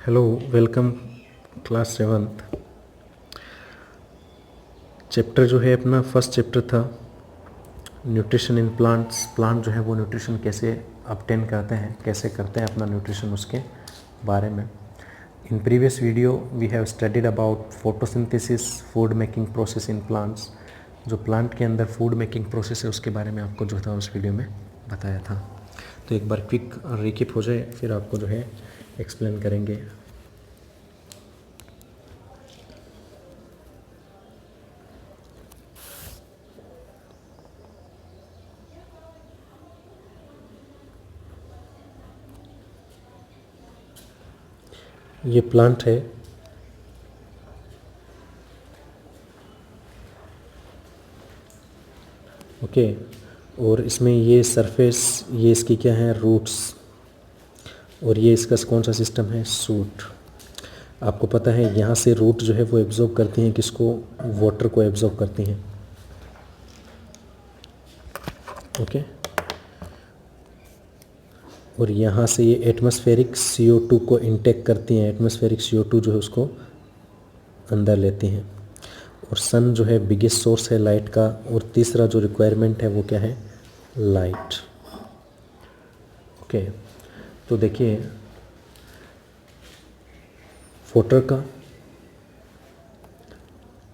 Hello, welcome class 7th। Chapter जो है अपना फर्स्ट चैप्टर था न्यूट्रिशन इन प्लांट्स। प्लांट जो है वो न्यूट्रिशन कैसे ऑब्टेन करते हैं, कैसे करते हैं अपना न्यूट्रिशन, उसके बारे में। In previous video we have studied about photosynthesis, food making process in plants. जो प्लांट के अंदर फूड मेकिंग प्रोसेस है उसके बारे में आपको जो था उस वीडियो में बताया था। तो एक बार क्विक रिकेप हो जाए, फिर आपको जो है एक्सप्लेन करेंगे। ये प्लांट है, ओके। और इसमें ये सरफेस, ये इसकी क्या है, रूट्स, और ये इसका कौन सा सिस्टम है, सूट। आपको पता है यहाँ से रूट जो है वो एब्जॉर्ब करती हैं किसको, वाटर को एब्जॉर्ब करती हैं, ओके। और यहाँ से ये एटमॉस्फेरिक CO2 को इंटेक करती हैं, एटमॉस्फेरिक CO2 जो है उसको अंदर लेती हैं। और सन जो है बिगेस्ट सोर्स है लाइट का। और तीसरा जो रिक्वायरमेंट है वो क्या है, लाइट, ओके। तो देखिए वाटर का,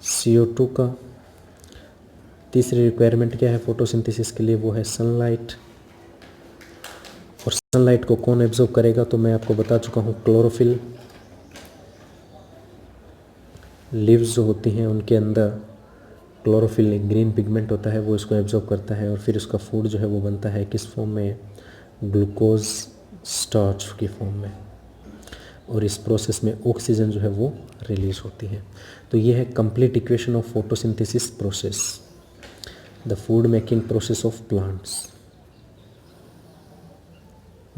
CO2 का, तीसरी रिक्वायरमेंट क्या है फोटोसिंथेसिस के लिए, वो है सनलाइट। और सनलाइट को कौन एब्जॉर्ब करेगा, तो मैं आपको बता चुका हूँ, क्लोरोफिल। लीव्स जो होती हैं उनके अंदर क्लोरोफिल एक ग्रीन पिगमेंट होता है, वो इसको एब्जॉर्ब करता है। और फिर उसका फूड जो है वो बनता है किस फॉर्म में, ग्लूकोज स्टार्च की फॉर्म में। और इस प्रोसेस में ऑक्सीजन जो है वो रिलीज होती है। तो ये है complete equation of photosynthesis process, the food making process of plants,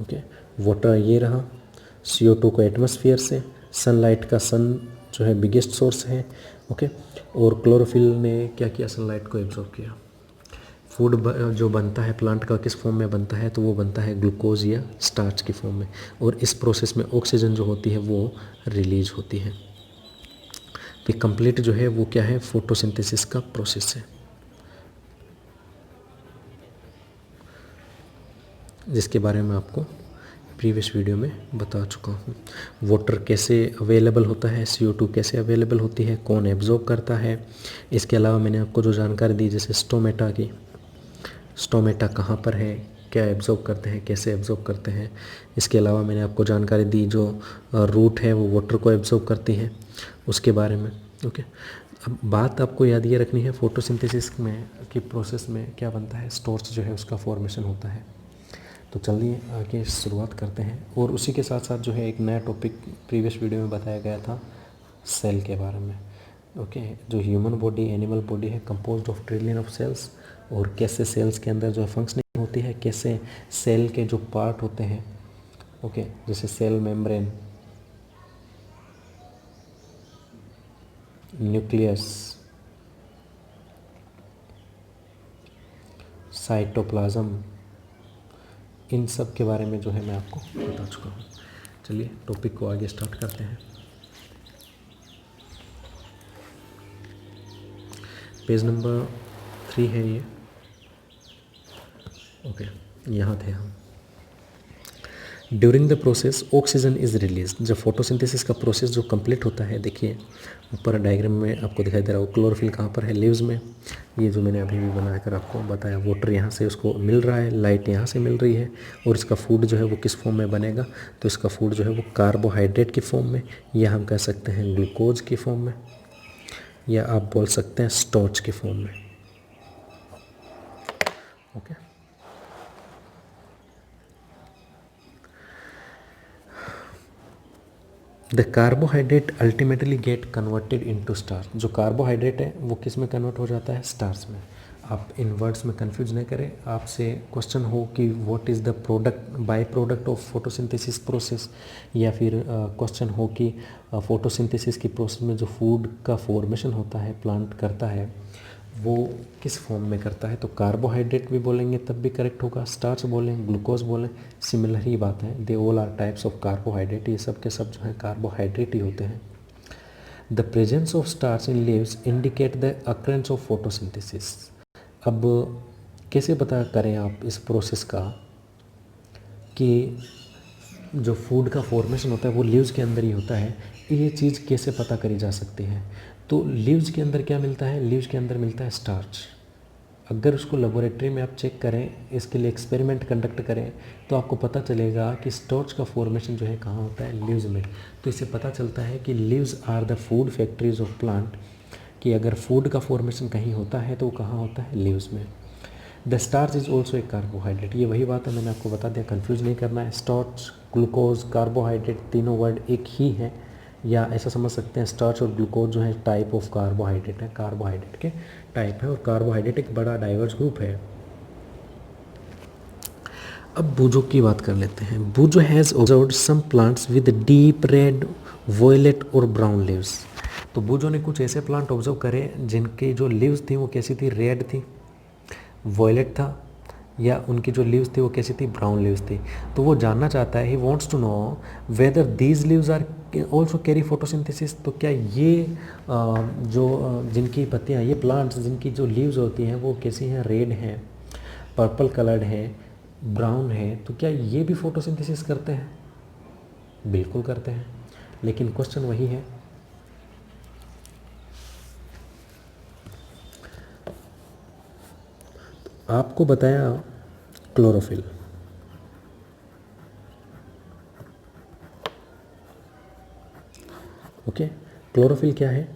okay. Water ये रहा, CO2 को एटमॉस्फेयर से, सनलाइट का, सन जो है बिगेस्ट सोर्स है, ओके। और क्लोरोफिल ने क्या किया, सनलाइट को एब्जॉर्ब किया। फूड जो बनता है प्लांट का किस फॉर्म में बनता है, तो वो बनता है ग्लूकोज या स्टार्च की फॉर्म में। और इस प्रोसेस में ऑक्सीजन जो होती है वो रिलीज होती है। तो कंप्लीट जो है वो क्या है, फोटोसिंथेसिस का प्रोसेस है, जिसके बारे में आपको प्रीवियस वीडियो में बता चुका हूँ। वाटर कैसे अवेलेबल होता है, CO2 कैसे अवेलेबल होती है, कौन एब्जॉर्ब करता है। इसके अलावा मैंने आपको जो जानकारी दी, जैसे स्टोमेटा की, स्टोमेटा कहाँ पर है, क्या एब्जॉर्ब करते हैं, कैसे एब्जॉर्ब करते हैं। इसके अलावा मैंने आपको जानकारी दी जो रूट है वो वाटर को एब्जॉर्ब करती है, उसके बारे में, ओके। अब बात आपको याद ये रखनी है, फोटोसिंथेसिस में की प्रोसेस में क्या बनता है, स्टार्च जो है उसका फॉर्मेशन होता है। तो चलिए आगे शुरुआत करते हैं। और उसी के साथ साथ जो है एक नया टॉपिक प्रीवियस वीडियो में बताया गया था, सेल के बारे में, ओके। जो ह्यूमन बॉडी, एनिमल बॉडी है, composed of trillion of cells. और कैसे सेल्स के अंदर जो है फंक्शनिंग होती है, कैसे सेल के जो पार्ट होते हैं, ओके, जैसे सेल मेम्ब्रेन, न्यूक्लियस, साइटोप्लाज्म, इन सब के बारे में जो है मैं आपको बता चुका हूँ। चलिए टॉपिक को आगे स्टार्ट करते हैं। पेज नंबर 3 है ये, ओके। यहाँ थे हम। During the process oxygen is release. जब फोटोसिंथेसिस का प्रोसेस जो कंप्लीट होता है, देखिए ऊपर डायग्राम में आपको दिखाई दे रहा हो, क्लोरोफिल कहाँ पर है, लीव्स में। ये जो मैंने अभी भी बनाकर आपको बताया, वाटर यहाँ से उसको मिल रहा है, लाइट यहाँ से मिल रही है। और इसका फूड जो है वो किस फॉर्म में बनेगा, तो इसका फूड जो है वो कार्बोहाइड्रेट की फॉर्म में, या हम कह सकते हैं ग्लूकोज की फॉर्म में, या आप बोल सकते हैं स्टार्च की फॉर्म में, okay. The carbohydrate ultimately get converted into starch. जो कार्बोहाइड्रेट है वो किस में कन्वर्ट हो जाता है, स्टार्च में। आप इन वर्ड्स में कंफ्यूज नहीं करें। आपसे क्वेश्चन हो कि what is the product, by product of photosynthesis process, या फिर क्वेश्चन हो कि फोटोसिंथेसिस की प्रोसेस में जो फूड का फॉर्मेशन होता है प्लांट करता है, वो किस फॉर्म में करता है, तो कार्बोहाइड्रेट भी बोलेंगे तब भी करेक्ट होगा, स्टार्च बोलें, ग्लूकोज बोलें, सिमिलर ही बात है, they all are types of carbohydrate, ये सब के सब जो है कार्बोहाइड्रेट ही होते हैं। The presence of starch in leaves indicate the occurrence of photosynthesis. अब कैसे पता करें आप इस प्रोसेस का कि जो फूड का फॉर्मेशन होता है वो लीव्स के अंदर ही होता है, ये चीज़ कैसे पता करी जा सकती है। तो लीव्स के अंदर क्या मिलता है, लीव्स के अंदर मिलता है स्टार्च। अगर उसको लेबोरेटरी में आप चेक करें, इसके लिए एक्सपेरिमेंट कंडक्ट करें, तो आपको पता चलेगा कि स्टार्च का फॉर्मेशन जो है कहाँ होता है, लीव्स में। तो इससे पता चलता है कि leaves are the food factories of plant, कि अगर फूड का फॉर्मेशन कहीं होता है तो वो कहाँ होता है, लीव्स में। The starch is also a carbohydrate, ये वही बात है मैंने आपको बता दिया, कंफ्यूज नहीं करना है। स्टार्च, ग्लूकोज, कार्बोहाइड्रेट तीनों वर्ड एक ही है, या ऐसा समझ सकते हैं स्टार्च और ग्लूकोज जो है टाइप ऑफ कार्बोहाइड्रेट है, कार्बोहाइड्रेट के टाइप है, और कार्बोहाइड्रेट एक बड़ा डाइवर्स ग्रुप है। अब बूजो की बात कर लेते हैं। Boojho has observed some plants with deep red, violet और ब्राउन लीव्स। तो बूजो ने कुछ ऐसे प्लांट ऑब्जर्व करे जिनकी जो लीव्स थी वो कैसी थी, रेड थी, वॉयलेट था, या उनकी जो लीव्स थी वो कैसी थी, ब्राउन लीव्स थी। तो वो जानना चाहता है, he wants to know whether these leaves are also carry photosynthesis. तो क्या ये जिनकी पत्तियाँ, ये प्लांट्स जिनकी जो लीव्स होती हैं वो कैसी हैं, रेड हैं, पर्पल कलर्ड है, ब्राउन है, तो क्या ये भी फोटोसिंथेसिस करते हैं? बिल्कुल करते हैं, लेकिन क्वेश्चन वही है, आपको बताया क्लोरोफिल। ओके, क्लोरोफिल क्या है,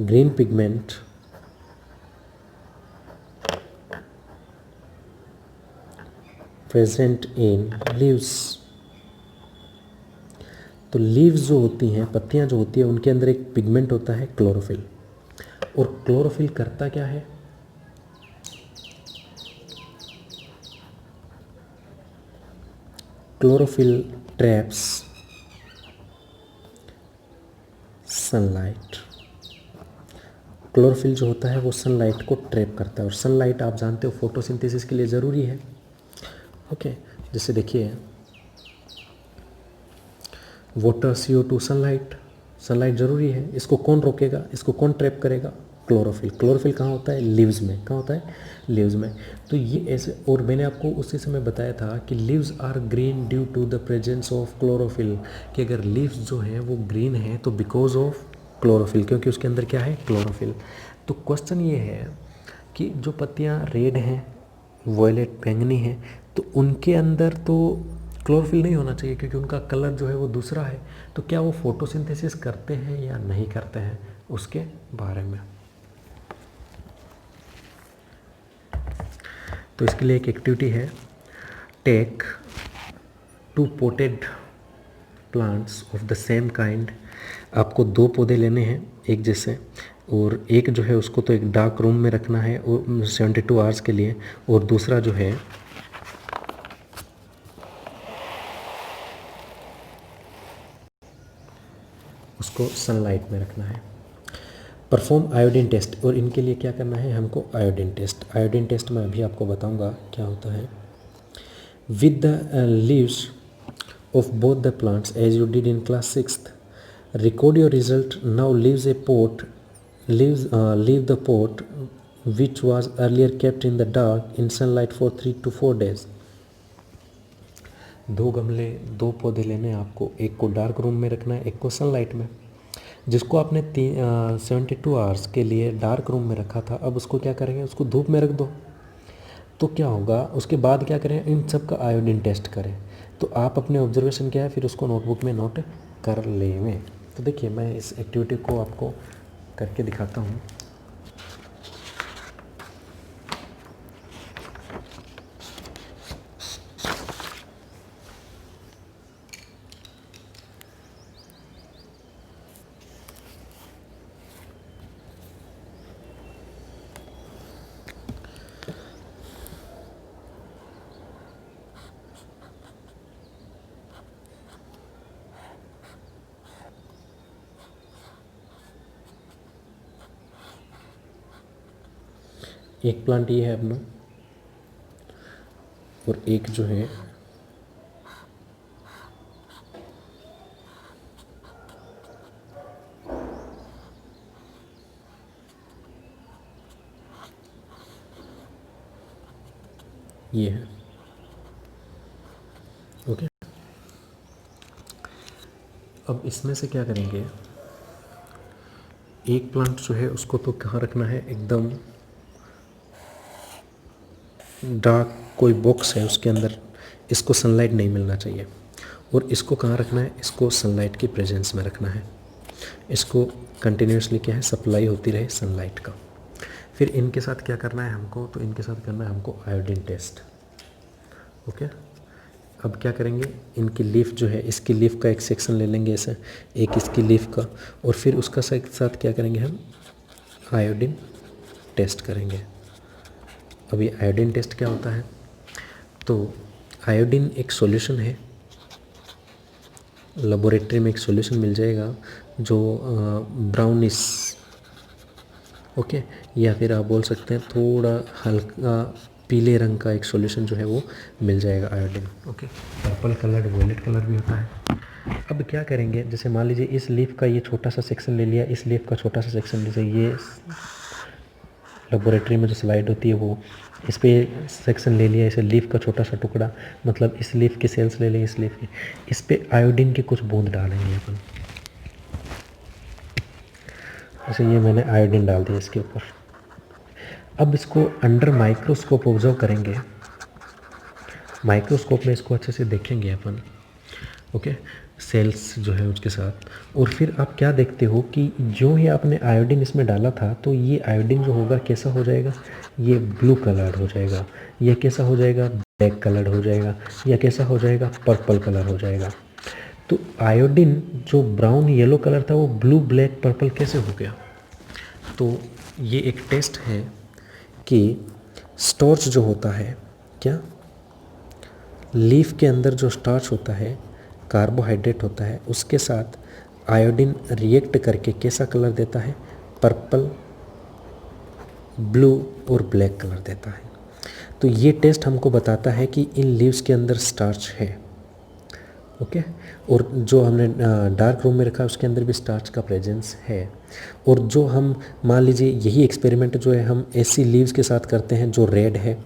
green pigment present in leaves. तो लीव्स जो होती हैं, पत्तियां जो होती हैं, उनके अंदर एक पिगमेंट होता है क्लोरोफिल। और क्लोरोफिल करता क्या है, क्लोरोफिल ट्रैप्स सनलाइट। क्लोरोफिल जो होता है वो सनलाइट को ट्रैप करता है, और सनलाइट आप जानते हो फोटोसिंथेसिस के लिए ज़रूरी है। ओके, जैसे देखिए वाटर, CO2, सनलाइट, सनलाइट ज़रूरी है, इसको कौन रोकेगा, इसको कौन ट्रैप करेगा, क्लोरोफिल। क्लोरोफिल कहाँ होता है, लीव्स में। कहाँ होता है, लीव्स में। तो ये ऐसे, और मैंने आपको उसी समय बताया था कि leaves are green due to the presence of chlorophyll, कि अगर लीव्स जो हैं वो ग्रीन है तो बिकॉज ऑफ क्लोरोफिल, क्योंकि उसके अंदर क्या है, क्लोरोफिल। तो क्वेश्चन ये है कि जो पत्तियाँ रेड हैं, वॉयलेट बैंगनी हैं, तो उनके अंदर तो क्लोरोफिल नहीं होना चाहिए, क्योंकि उनका कलर जो है वो दूसरा है। तो क्या वो फोटोसिंथेसिस करते हैं या नहीं करते हैं, उसके बारे में। तो इसके लिए एक एक्टिविटी है, take 2 potted plants of the same kind. आपको 2 पौधे लेने हैं एक जैसे, और एक जो है उसको तो एक डार्क रूम में रखना है 72 आवर्स के लिए, और दूसरा जो है उसको सनलाइट में रखना है। परफॉर्म आयोडीन टेस्ट, और इनके लिए क्या करना है हमको, आयोडीन टेस्ट। आयोडीन टेस्ट मैं अभी आपको बताऊंगा क्या होता है। With the leaves of both the plants as you did in class 6th, record your result now. Leave the pot which was earlier kept in the dark in sunlight for 3 to 4 days. 2 गमले, 2 पौधे लेने हैं आपको, एक को dark room में रखना है, एक को सनलाइट में। जिसको आपने 72 आवर्स के लिए डार्क रूम में रखा था, अब उसको क्या करेंगे, उसको धूप में रख दो। तो क्या होगा, उसके बाद क्या करें, इन सब का आयोडीन टेस्ट करें। तो आप अपने ऑब्जर्वेशन क्या है फिर उसको नोटबुक में नोट कर लेंगे। तो देखिए मैं इस एक्टिविटी को आपको करके दिखाता हूँ। एक प्लांट ये है अपना, और एक जो है ये है। ओके, अब इसमें से क्या करेंगे, एक प्लांट जो है उसको तो कहाँ रखना है, एकदम डार्क कोई बॉक्स है उसके अंदर, इसको सनलाइट नहीं मिलना चाहिए। और इसको कहाँ रखना है, इसको सनलाइट की प्रेजेंस में रखना है, इसको कंटिन्यूसली क्या है सप्लाई होती रहे सनलाइट का। फिर इनके साथ क्या करना है हमको, तो इनके साथ करना है हमको आयोडीन टेस्ट। ओके, अब क्या करेंगे, इनकी लीफ जो है, इसकी लीफ का एक सेक्शन ले लेंगे ऐसे, एक इसकी लीफ का, और फिर उसका साथ क्या करेंगे हम आयोडीन टेस्ट करेंगे। अब ये आयोडीन टेस्ट क्या होता है, तो आयोडीन एक सॉल्यूशन है, लेबोरेटरी में एक सॉल्यूशन मिल जाएगा जो ब्राउनिश, ओके, या फिर आप बोल सकते हैं थोड़ा हल्का पीले रंग का एक सॉल्यूशन जो है वो मिल जाएगा iodine. Okay, purple colour, violet colour भी होता है। अब क्या करेंगे, जैसे मान लीजिए इस लीफ का ये छोटा सा सेक्शन ले लिया, इस लीफ का छोटा सा सेक्शन, जैसे ये लेबोरेटरी में जो स्लाइड होती है वो इस पर सेक्शन ले लिया, इसे लीफ का छोटा सा टुकड़ा, मतलब इस लीफ की सेल्स ले लें, इस लीफ की, इस पर आयोडीन के कुछ बूंद डालेंगे अपन। जैसे ये मैंने आयोडीन डाल दिया इसके ऊपर। अब इसको अंडर माइक्रोस्कोप ऑब्जर्व करेंगे, माइक्रोस्कोप में इसको अच्छे से देखेंगे अपन। ओके, सेल्स जो है उसके साथ, और फिर आप क्या देखते हो कि जो ही आपने आयोडीन इसमें डाला था, तो ये आयोडीन जो होगा कैसा हो जाएगा, ये ब्लू कलर्ड हो जाएगा, ये कैसा हो जाएगा ब्लैक कलर्ड हो जाएगा, या कैसा हो जाएगा पर्पल कलर हो जाएगा। तो आयोडीन जो ब्राउन येलो कलर था वो ब्लू ब्लैक पर्पल कैसे हो गया, तो ये एक टेस्ट है कि स्टार्च जो होता है, क्या लीफ के अंदर जो स्टार्च होता है, कार्बोहाइड्रेट होता है, उसके साथ आयोडीन रिएक्ट करके कैसा कलर देता है, पर्पल, ब्लू और ब्लैक कलर देता है। तो ये टेस्ट हमको बताता है कि इन लीव्स के अंदर स्टार्च है। ओके, और जो हमने डार्क रूम में रखा उसके अंदर भी स्टार्च का प्रेजेंस है। और जो हम मान लीजिए यही एक्सपेरिमेंट जो है हम ऐसी लीव्स के साथ करते हैं जो रेड है,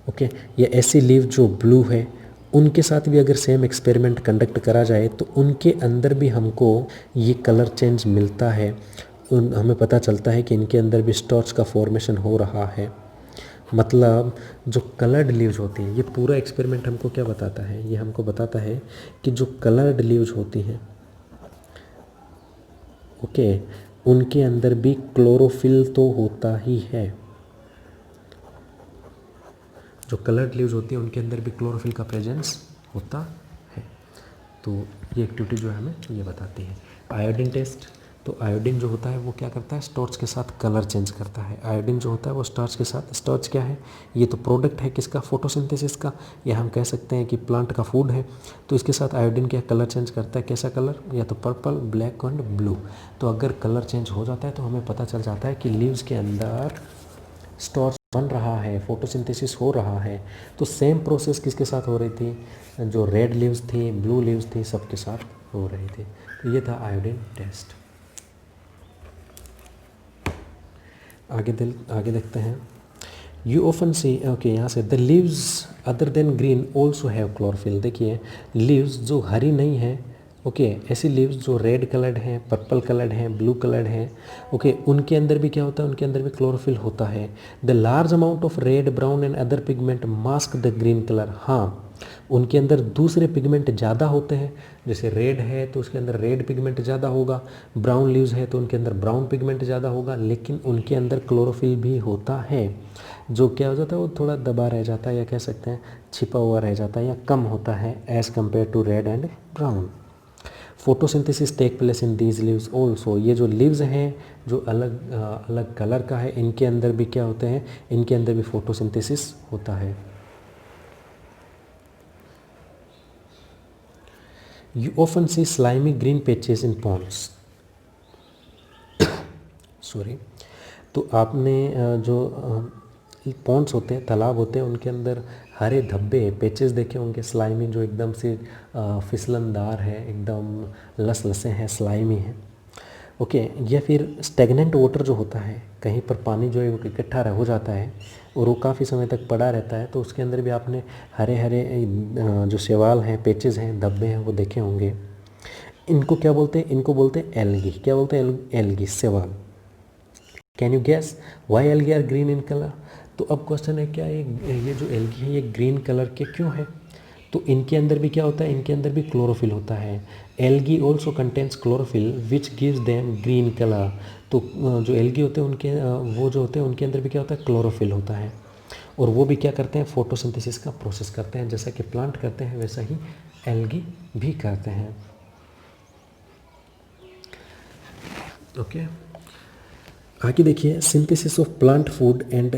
ओके, या ऐसी लीव जो ब्लू है, उनके साथ भी अगर सेम एक्सपेरिमेंट कंडक्ट करा जाए तो उनके अंदर भी हमको ये कलर चेंज मिलता है। हमें पता चलता है कि इनके अंदर भी स्टार्च का फॉर्मेशन हो रहा है। मतलब जो कलर्ड लीव्स होती हैं, ये पूरा एक्सपेरिमेंट हमको क्या बताता है, ये हमको बताता है कि जो कलर्ड लीव्स होती हैं, ओके, उनके अंदर भी क्लोरोफिल तो होता ही है। जो कलर्ड लीव्स होती हैं उनके अंदर भी क्लोरोफिल का प्रेजेंस होता है। तो ये एक्टिविटी जो है हमें ये बताती है। आयोडीन टेस्ट, तो आयोडीन जो होता है वो क्या करता है, स्टार्च के साथ कलर चेंज करता है। आयोडीन जो होता है वो स्टार्च के साथ, स्टार्च क्या है, ये तो प्रोडक्ट है किसका, फोटोसिंथेसिस का, या हम कह सकते हैं कि प्लांट का फूड है। तो इसके साथ आयोडीन क्या कलर चेंज करता है, कैसा कलर, या तो पर्पल, ब्लैक एंड ब्लू। तो अगर कलर चेंज हो जाता है तो हमें पता चल जाता है कि लीव्स के अंदर स्टार्च बन रहा है, फोटोसिंथेसिस हो रहा है। तो सेम प्रोसेस किसके साथ हो रही थी, जो रेड लीव्स थी, ब्लू लीव्स थी, सबके साथ हो रही थी। तो ये था आयोडीन टेस्ट। आगे देखते हैं। यू ऑफन सी, ओके, यहाँ से the leaves other than green also have chlorophyll. देखिए लीव्स जो हरी नहीं है, ओके, ऐसी लीव्स जो रेड कलर्ड हैं, पर्पल कलर्ड हैं, ब्लू कलर्ड हैं, ओके, उनके अंदर भी क्या होता है, उनके अंदर भी क्लोरोफिल होता है। The large amount of red, brown and other pigment mask the green colour. हाँ, उनके अंदर दूसरे पिगमेंट ज़्यादा होते हैं, जैसे रेड है तो उसके अंदर रेड पिगमेंट ज़्यादा होगा, ब्राउन लीव्स है तो उनके अंदर ब्राउन पिगमेंट ज़्यादा होगा, लेकिन उनके अंदर क्लोरोफिल भी होता है। जो क्या हो जाता है, वो थोड़ा दबा रह जाता है, या कह सकते हैं छिपा हुआ रह जाता है, या कम होता है as compare to red and brown. Photosynthesis take place in these leaves also. ये जो लीव्स हैं जो अलग अलग कलर का है, इनके अंदर भी क्या होते हैं, इनके अंदर भी फोटोसिंथेसिस होता है। You often see slimy green patches in ponds. Sorry. तो आपने जो पॉन्ड्स होते हैं, तालाब होते हैं, उनके अंदर हरे धब्बे पैचेस देखे होंगे, स्लाइमी, जो एकदम से फिसलनदार है, एकदम लसलसे हैं, स्लाइमी है। ओके, या फिर स्टेगनेंट वाटर जो होता है, कहीं पर पानी जो है वो इकट्ठा हो जाता है और वो काफ़ी समय तक पड़ा रहता है, तो उसके अंदर भी आपने हरे हरे जो शैवाल हैं, पैचेस हैं, धब्बे हैं, वो देखे होंगे। इनको क्या बोलते हैं? इनको बोलते हैं एल्गी। क्या बोलते हैं? एल्गी, शैवाल। Can you guess why algae are green in colour? तो अब क्वेश्चन है, क्या ये जो एल्गी है ये ग्रीन कलर के क्यों है? तो इनके अंदर भी क्या होता है? इनके अंदर भी क्लोरोफिल होता है। Algae also contains chlorophyll which gives them green colour. तो जो एल्गी होते हैं उनके वो जो होते हैं उनके अंदर भी क्या होता है? क्लोरोफिल होता है। और वो भी क्या करते हैं? फोटोसिंथेसिस का प्रोसेस करते हैं। जैसा कि प्लांट करते हैं वैसा ही एल्गी भी करते हैं। ओके, आगे देखिए, synthesis of plant food and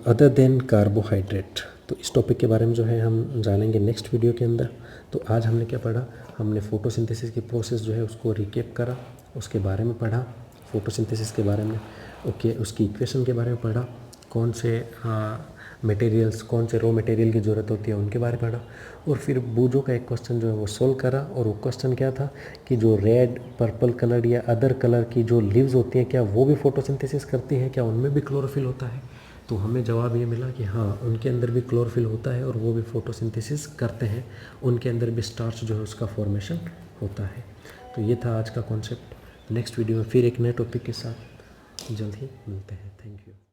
other than carbohydrate. तो इस टॉपिक के बारे में जो है हम जानेंगे नेक्स्ट वीडियो के अंदर। तो आज हमने क्या पढ़ा? हमने फोटोसिंथेसिस की प्रोसेस जो है उसको रिकेप करा, उसके बारे में पढ़ा, फोटोसिंथेसिस के बारे में। ओके, उसकी इक्वेशन के बारे में पढ़ा, कौन से मटेरियल्स, कौन से रॉ मटेरियल की ज़रूरत होती है उनके बारे में पढ़ा, और फिर बूजो का एक क्वेश्चन जो है वो सोल्व करा। और वो क्वेश्चन क्या था कि जो रेड, पर्पल कलर या अदर कलर की जो लीव्स होती हैं, क्या वो भी फोटोसिंथेसिस करती हैं? क्या उनमें भी क्लोरोफिल होता है? तो हमें जवाब ये मिला कि हाँ, उनके अंदर भी क्लोरोफिल होता है और वो भी फोटोसिंथेसिस करते हैं। उनके अंदर भी स्टार्च जो है उसका फॉर्मेशन होता है। तो ये था आज का कॉन्सेप्ट। नेक्स्ट वीडियो में फिर एक नए टॉपिक के साथ जल्द ही मिलते हैं। Thank you.